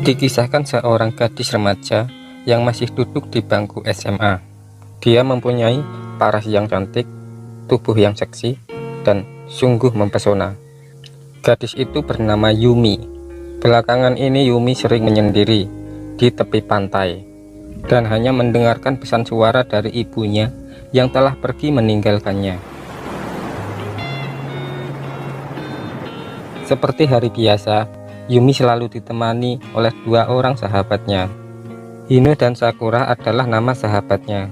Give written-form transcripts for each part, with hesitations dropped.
Dikisahkan seorang gadis remaja yang masih duduk di bangku SMA. Dia mempunyai paras yang cantik, tubuh yang seksi, dan sungguh mempesona. Gadis itu bernama Yumi. Belakangan ini Yumi sering menyendiri di tepi pantai dan hanya mendengarkan pesan suara dari ibunya yang telah pergi meninggalkannya. Seperti hari biasa, Yumi selalu ditemani oleh dua orang sahabatnya. Hino dan Sakura adalah nama sahabatnya.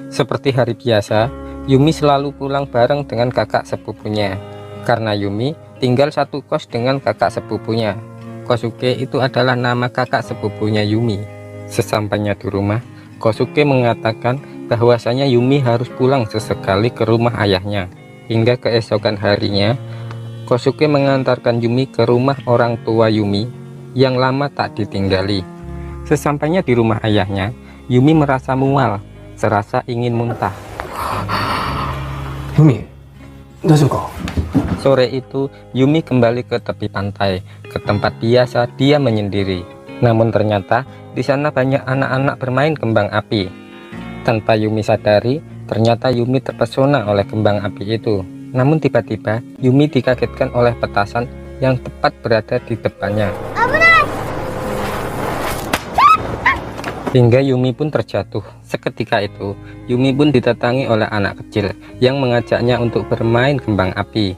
Seperti hari biasa, Yumi selalu pulang bareng dengan kakak sepupunya. Karena Yumi tinggal satu kos dengan kakak sepupunya. Kosuke itu adalah nama kakak sepupunya Yumi. Sesampainya di rumah, Kosuke mengatakan bahwasanya Yumi harus pulang sesekali ke rumah ayahnya. Hingga keesokan harinya, Kosuke mengantarkan Yumi ke rumah orang tua Yumi yang lama tak ditinggali. Sesampainya di rumah ayahnya, Yumi merasa mual, serasa ingin muntah. Yumi, daisuka? Sore itu, Yumi kembali ke tepi pantai, ke tempat biasa dia menyendiri. Namun ternyata di sana banyak anak-anak bermain kembang api. Tanpa Yumi sadari, ternyata Yumi terpesona oleh kembang api itu. Namun tiba-tiba Yumi dikagetkan oleh petasan yang tepat berada di depannya. Hingga Yumi pun terjatuh. Seketika itu Yumi pun didatangi oleh anak kecil yang mengajaknya untuk bermain kembang api.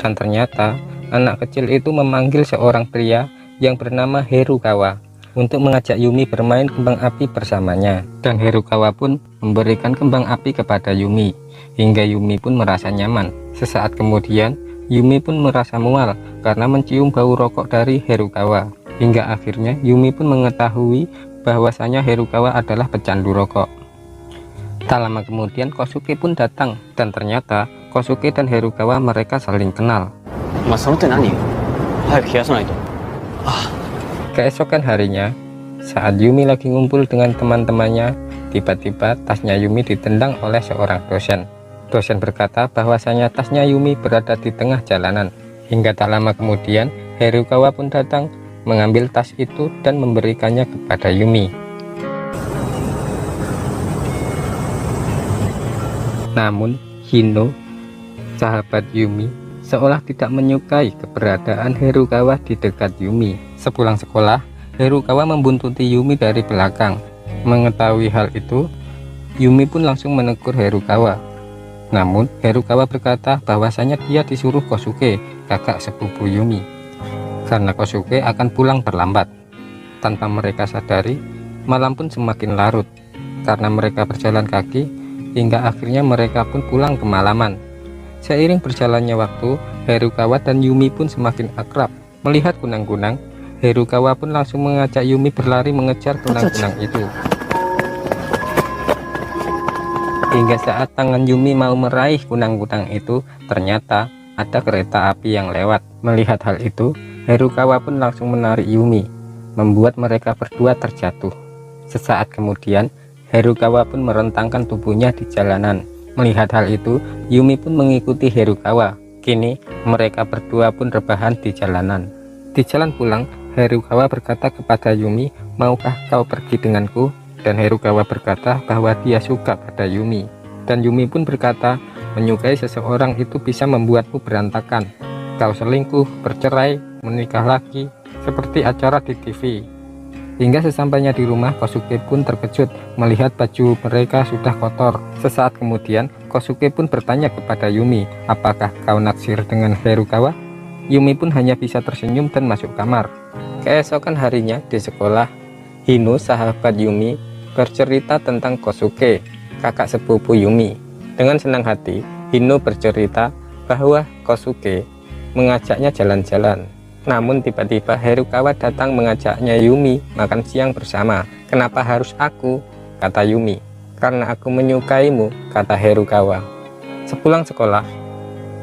Dan ternyata anak kecil itu memanggil seorang pria yang bernama Herukawa untuk mengajak Yumi bermain kembang api bersamanya. Dan Herukawa pun memberikan kembang api kepada Yumi, hingga Yumi pun merasa nyaman. Sesaat kemudian Yumi pun merasa mual karena mencium bau rokok dari Herukawa. Hingga akhirnya Yumi pun mengetahui bahwasanya Herukawa adalah pecandu rokok. Tak lama kemudian Kosuke pun datang, dan ternyata Kosuke dan Herukawa mereka saling kenal. Keesokan harinya, saat Yumi lagi ngumpul dengan teman-temannya, tiba-tiba tasnya Yumi ditendang oleh seorang dosen. Dosen berkata bahwasanya tasnya Yumi berada di tengah jalanan. Hingga tak lama kemudian Herukawa pun datang, mengambil tas itu dan memberikannya kepada Yumi. Namun Hino, sahabat Yumi, seolah tidak menyukai keberadaan Herukawa di dekat Yumi. Sepulang sekolah, Herukawa membuntuti Yumi dari belakang. Mengetahui hal itu, Yumi pun langsung menegur Herukawa. Namun Herukawa berkata bahwasanya dia disuruh Kosuke, kakak sepupu Yumi, karena Kosuke akan pulang terlambat. Tanpa mereka sadari, malam pun semakin larut karena mereka berjalan kaki, hingga akhirnya mereka pun pulang kemalaman. Seiring berjalannya waktu, Herukawa dan Yumi pun semakin akrab. Melihat kunang-kunang, Herukawa pun langsung mengajak Yumi berlari mengejar kunang-kunang itu. Hingga saat tangan Yumi mau meraih kunang-kunang itu, ternyata ada kereta api yang lewat. Melihat hal itu, Herukawa pun langsung menarik Yumi, membuat mereka berdua terjatuh. Sesaat kemudian, Herukawa pun merentangkan tubuhnya di jalanan. Melihat hal itu, Yumi pun mengikuti Herukawa. Kini, mereka berdua pun rebahan di jalanan. Di jalan pulang, Herukawa berkata kepada Yumi, "Maukah kau pergi denganku?" Dan Herukawa berkata bahwa dia suka pada Yumi. Dan Yumi pun berkata, menyukai seseorang itu bisa membuatmu berantakan. Kau selingkuh, bercerai, menikah lagi, seperti acara di TV. Hingga sesampainya di rumah, Kosuke pun terkejut melihat baju mereka sudah kotor. Sesaat kemudian, Kosuke pun bertanya kepada Yumi, "Apakah kau naksir dengan Herukawa?" Yumi pun hanya bisa tersenyum dan masuk kamar. Keesokan harinya di sekolah, Hino, sahabat Yumi, bercerita tentang Kosuke, kakak sepupu Yumi. Dengan senang hati, Hino bercerita bahwa Kosuke mengajaknya jalan-jalan. Namun tiba-tiba Herukawa datang mengajaknya Yumi makan siang bersama. "Kenapa harus aku?" kata Yumi. "Karena aku menyukaimu," kata Herukawa. Sepulang sekolah,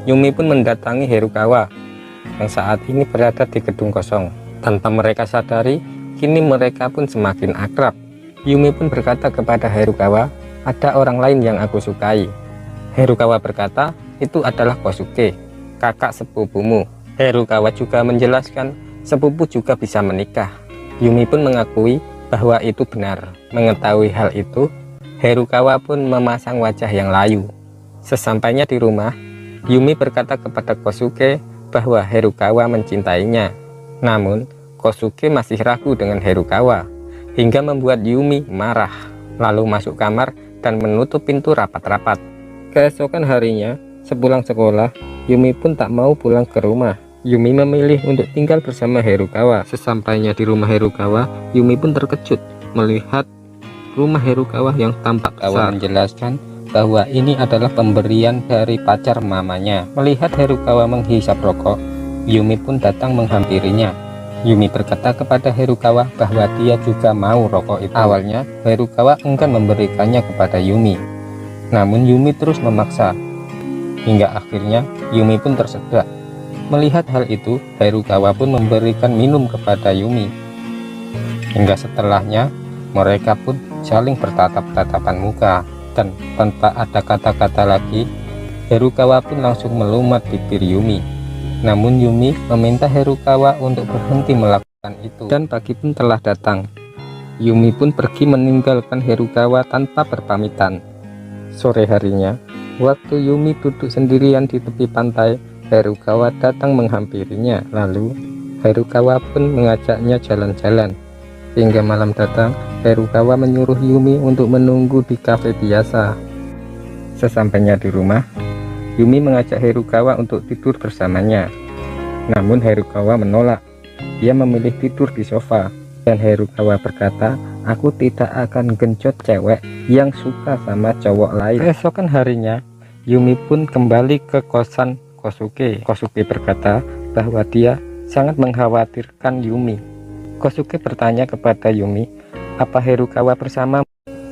Yumi pun mendatangi Herukawa yang saat ini berada di gedung kosong. Tanpa mereka sadari, kini mereka pun semakin akrab. Yumi pun berkata kepada Herukawa, "Ada orang lain yang aku sukai." Herukawa berkata, "Itu adalah Kosuke, kakak sepupumu." Herukawa juga menjelaskan, sepupu juga bisa menikah. Yumi pun mengakui bahwa itu benar. Mengetahui hal itu, Herukawa pun memasang wajah yang layu. Sesampainya di rumah, Yumi berkata kepada Kosuke bahwa Herukawa mencintainya. Namun, Kosuke masih ragu dengan Herukawa, hingga membuat Yumi marah, lalu masuk kamar dan menutup pintu rapat-rapat. Keesokan harinya, sepulang sekolah, Yumi pun tak mau pulang ke rumah. Yumi memilih untuk tinggal bersama Herukawa. Sesampainya di rumah Herukawa, Yumi pun terkejut melihat rumah Herukawa yang tampak besar. Menjelaskan bahwa ini adalah pemberian dari pacar mamanya. Melihat Herukawa menghisap rokok, Yumi pun datang menghampirinya. Yumi berkata kepada Herukawa bahwa dia juga mau rokok itu. Awalnya Herukawa enggan memberikannya kepada Yumi, namun Yumi terus memaksa, hingga akhirnya Yumi pun tersedak. Melihat hal itu, Herukawa pun memberikan minum kepada Yumi. Hingga setelahnya, mereka pun saling bertatap-tatapan muka, dan tanpa ada kata-kata lagi, Herukawa pun langsung melumat bibir Yumi. Namun Yumi meminta Herukawa untuk berhenti melakukan itu, dan pagi pun telah datang. Yumi pun pergi meninggalkan Herukawa tanpa berpamitan. Sore harinya, waktu Yumi duduk sendirian di tepi pantai, Herukawa datang menghampirinya. Lalu Herukawa pun mengajaknya jalan-jalan. Hingga malam datang, Herukawa menyuruh Yumi untuk menunggu di kafe biasa. Sesampainya di rumah, Yumi mengajak Herukawa untuk tidur bersamanya. Namun Herukawa menolak. Dia memilih tidur di sofa. Dan Herukawa berkata, "Aku tidak akan genjot cewek yang suka sama cowok lain." Keesokan harinya, Yumi pun kembali ke kosan Kosuke. Kosuke berkata bahwa dia sangat mengkhawatirkan Yumi. Kosuke bertanya kepada Yumi, "Apa Herukawa bersama?"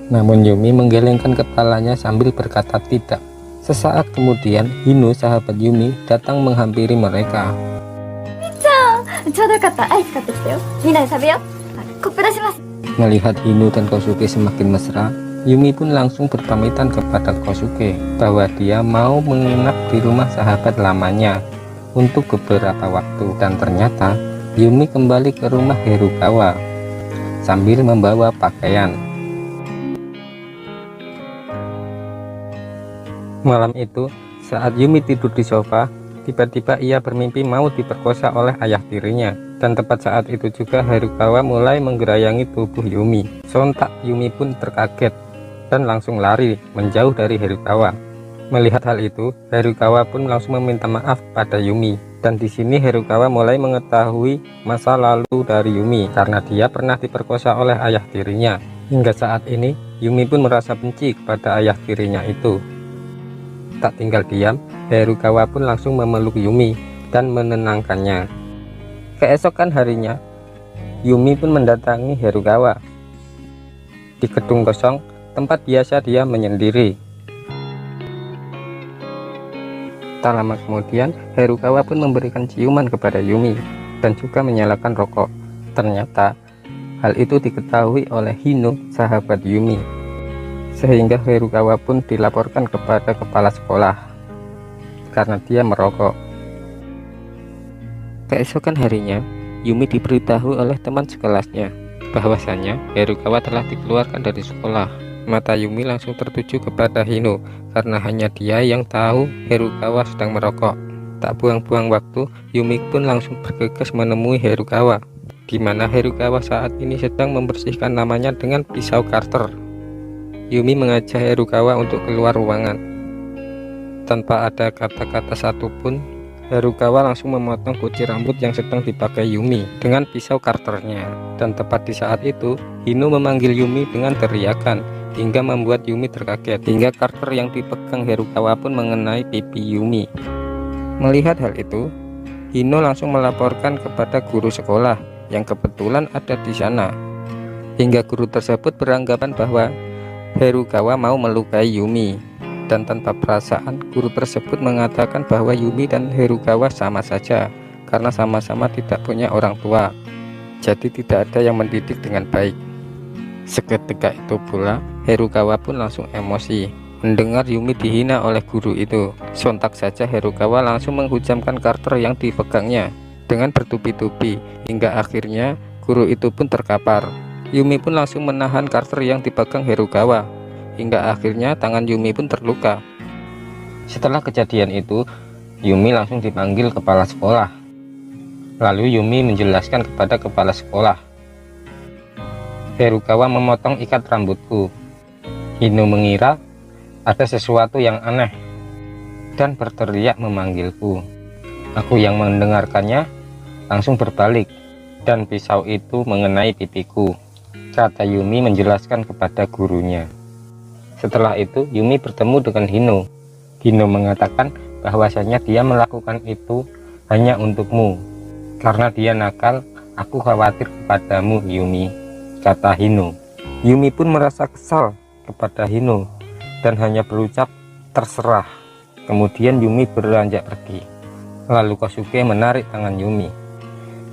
Namun Yumi menggelengkan kepalanya sambil berkata tidak. Sesaat kemudian, Hino, sahabat Yumi, datang menghampiri mereka. Melihat Hino dan Kosuke semakin mesra, Yumi pun langsung berpamitan kepada Kosuke bahwa dia mau menginap di rumah sahabat lamanya untuk beberapa waktu. Dan ternyata Yumi kembali ke rumah Herukawa sambil membawa pakaian. Malam itu, saat Yumi tidur di sofa, tiba-tiba ia bermimpi mau diperkosa oleh ayah tirinya. Dan tepat saat itu juga Herukawa mulai menggerayangi tubuh Yumi. Sontak Yumi pun terkaget dan langsung lari menjauh dari Herukawa. Melihat hal itu, Herukawa pun langsung meminta maaf pada Yumi. Dan di sini Herukawa mulai mengetahui masa lalu dari Yumi karena dia pernah diperkosa oleh ayah tirinya. Hingga saat ini, Yumi pun merasa benci kepada ayah tirinya itu. Tak tinggal diam, Herukawa pun langsung memeluk Yumi dan menenangkannya. Keesokan harinya, Yumi pun mendatangi Herukawa di gedung kosong tempat biasa dia menyendiri. Tak lama kemudian, Herukawa pun memberikan ciuman kepada Yumi dan juga menyalakan rokok. Ternyata hal itu diketahui oleh Hino, sahabat Yumi, sehingga Herukawa pun dilaporkan kepada kepala sekolah karena dia merokok. Keesokan harinya, Yumi diberitahu oleh teman sekelasnya bahwasanya Herukawa telah dikeluarkan dari sekolah. Mata Yumi langsung tertuju kepada Hino karena hanya dia yang tahu Herukawa sedang merokok. Tak buang-buang waktu, Yumi pun langsung bergegas menemui Herukawa, di mana Herukawa saat ini sedang membersihkan namanya dengan pisau cutter. Yumi mengajak Herukawa untuk keluar ruangan. Tanpa ada kata-kata satupun, Herukawa langsung memotong kunci rambut yang sedang dipakai Yumi dengan pisau cutter-nya. Dan tepat di saat itu, Hino memanggil Yumi dengan teriakan hingga membuat Yumi terkaget, hingga cutter yang dipegang Herukawa pun mengenai pipi Yumi. Melihat hal itu, Hino langsung melaporkan kepada guru sekolah yang kebetulan ada di sana. Hingga guru tersebut beranggapan bahwa Herukawa mau melukai Yumi. Dan tanpa perasaan, guru tersebut mengatakan bahwa Yumi dan Herukawa sama saja karena sama-sama tidak punya orang tua. Jadi tidak ada yang mendidik dengan baik. Seketika itu pula, Herukawa pun langsung emosi mendengar Yumi dihina oleh guru itu. Sontak saja Herukawa langsung menghujamkan cutter yang dipegangnya dengan bertubi-tubi, hingga akhirnya Guru itu pun terkapar. Yumi pun langsung menahan Carter yang dipegang Herukawa, hingga akhirnya tangan Yumi pun terluka. Setelah kejadian itu, Yumi langsung dipanggil kepala sekolah. Lalu Yumi menjelaskan kepada kepala sekolah, Herukawa memotong ikat rambutku. Hino mengira ada sesuatu yang aneh dan berteriak memanggilku. Aku yang mendengarkannya langsung berbalik dan pisau itu mengenai pipiku, kata Yumi menjelaskan kepada gurunya. Setelah itu Yumi bertemu dengan Hino. Hino mengatakan bahwasanya dia melakukan itu hanya untukmu. Karena dia nakal, aku khawatir kepadamu Yumi, kata Hino. Yumi pun merasa kesal kepada Hino dan hanya berucap terserah. Kemudian Yumi beranjak pergi. Lalu Kosuke menarik tangan Yumi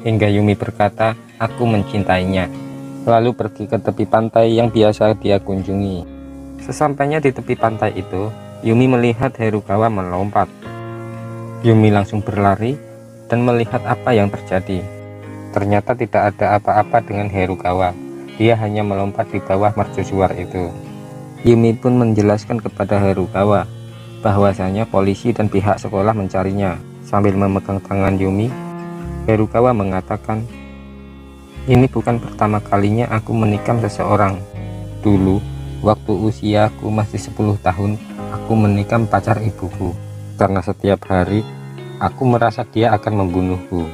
hingga Yumi berkata, aku mencintainya. Lalu pergi ke tepi pantai yang biasa dia kunjungi. Sesampainya di tepi pantai itu, Yumi melihat Herukawa melompat. Yumi langsung berlari dan melihat apa yang terjadi. Ternyata tidak ada apa-apa dengan Herukawa. Dia hanya melompat di bawah mercusuar itu. Yumi pun menjelaskan kepada Herukawa bahwasanya polisi dan pihak sekolah mencarinya. Sambil memegang tangan Yumi, Herukawa mengatakan, ini bukan pertama kalinya aku menikam seseorang. Dulu, waktu usiaku masih 10 tahun, aku menikam pacar ibuku. Karena setiap hari, aku merasa dia akan membunuhku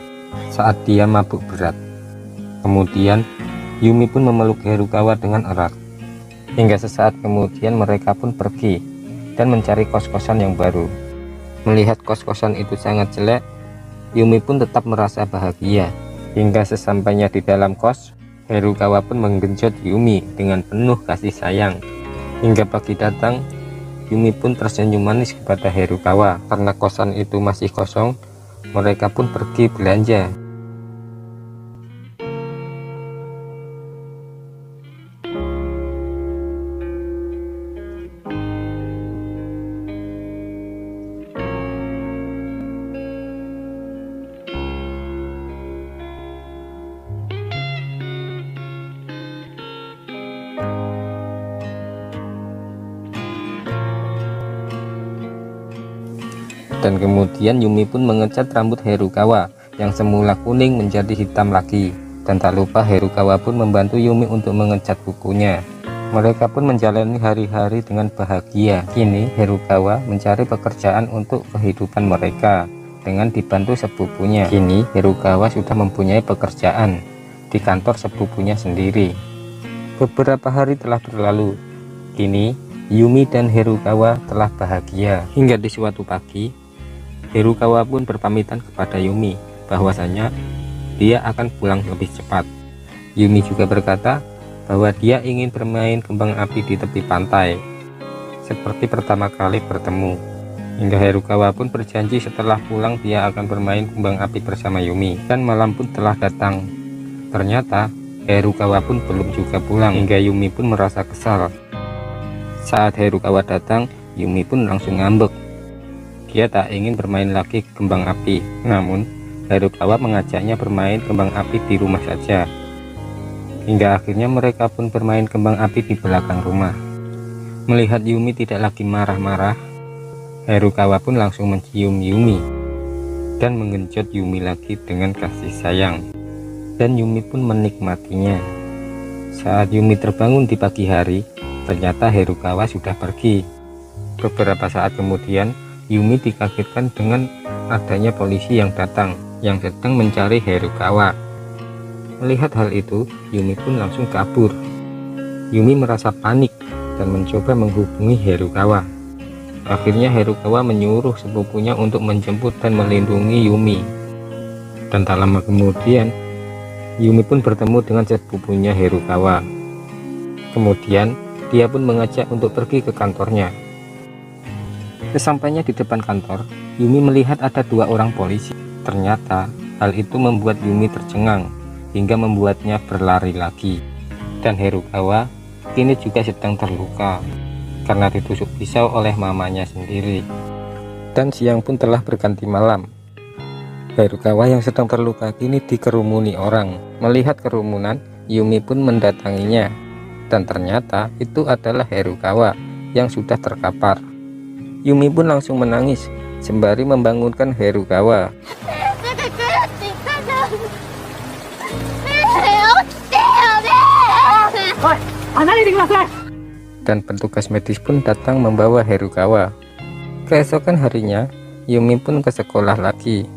saat dia mabuk berat. Kemudian, Yumi pun memeluk Herukawa dengan erat. Hingga sesaat kemudian mereka pun pergi dan mencari kos-kosan yang baru. Melihat kos-kosan itu sangat jelek, Yumi pun tetap merasa bahagia. Hingga sesampainya di dalam kos, Herukawa pun menggenjot Yumi dengan penuh kasih sayang. Hingga pagi datang, Yumi pun tersenyum manis kepada Herukawa. Karena kosan itu masih kosong, mereka pun pergi belanja. Dan kemudian Yumi pun mengecat rambut Herukawa yang semula kuning menjadi hitam lagi. Dan tak lupa Herukawa pun membantu Yumi untuk mengecat kukunya. Mereka pun menjalani hari-hari dengan bahagia. Kini Herukawa mencari pekerjaan untuk kehidupan mereka dengan dibantu sepupunya. Kini Herukawa sudah mempunyai pekerjaan di kantor sepupunya sendiri. Beberapa hari telah berlalu. Kini Yumi dan Herukawa telah bahagia. Hingga di suatu pagi, Herukawa pun berpamitan kepada Yumi bahwasanya dia akan pulang lebih cepat. Yumi juga berkata bahwa dia ingin bermain kembang api di tepi pantai seperti pertama kali bertemu. Hingga Herukawa pun berjanji setelah pulang dia akan bermain kembang api bersama Yumi. Dan malam pun telah datang. Ternyata Herukawa pun belum juga pulang, hingga Yumi pun merasa kesal. Saat Herukawa datang, Yumi pun langsung ngambek. Dia tak ingin bermain lagi kembang api. Namun Herukawa mengajaknya bermain kembang api di rumah saja. Hingga akhirnya mereka pun bermain kembang api di belakang rumah. Melihat Yumi tidak lagi marah-marah, Herukawa pun langsung mencium Yumi dan menggenjot Yumi lagi dengan kasih sayang. Dan Yumi pun menikmatinya. Saat Yumi terbangun di pagi hari, ternyata Herukawa sudah pergi. Beberapa saat kemudian, Yumi dikagetkan dengan adanya polisi yang datang, yang sedang mencari Herukawa. Melihat hal itu, Yumi pun langsung kabur. Yumi merasa panik dan mencoba menghubungi Herukawa. Akhirnya Herukawa menyuruh sepupunya untuk menjemput dan melindungi Yumi. Dan tak lama kemudian, Yumi pun bertemu dengan sepupunya Herukawa. Kemudian, dia pun mengajak untuk pergi ke kantornya. Sesampainya di depan kantor, Yumi melihat ada 2 orang polisi. Ternyata hal itu membuat Yumi tercengang hingga membuatnya berlari lagi. Dan Herukawa kini juga sedang terluka karena ditusuk pisau oleh mamanya sendiri. Dan siang pun telah berganti malam. Harukawa yang sedang terluka kini dikerumuni orang. Melihat kerumunan, Yumi pun mendatanginya. Dan ternyata itu adalah Harukawa yang sudah terkapar. Yumi pun langsung menangis sembari membangunkan Harukawa. Dan petugas medis pun datang membawa Harukawa. Keesokan harinya, Yumi pun ke sekolah lagi.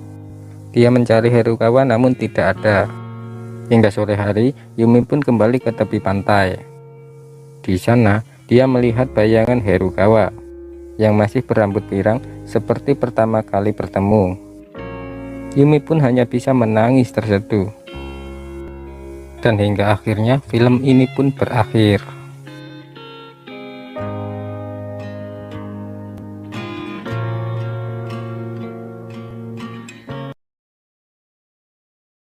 Dia mencari Harukawa namun tidak ada. Hingga sore hari, Yumi pun kembali ke tepi pantai. Di sana, dia melihat bayangan Harukawa yang masih berambut pirang seperti pertama kali bertemu. Yumi pun hanya bisa menangis terseduh. Dan hingga akhirnya film ini pun berakhir.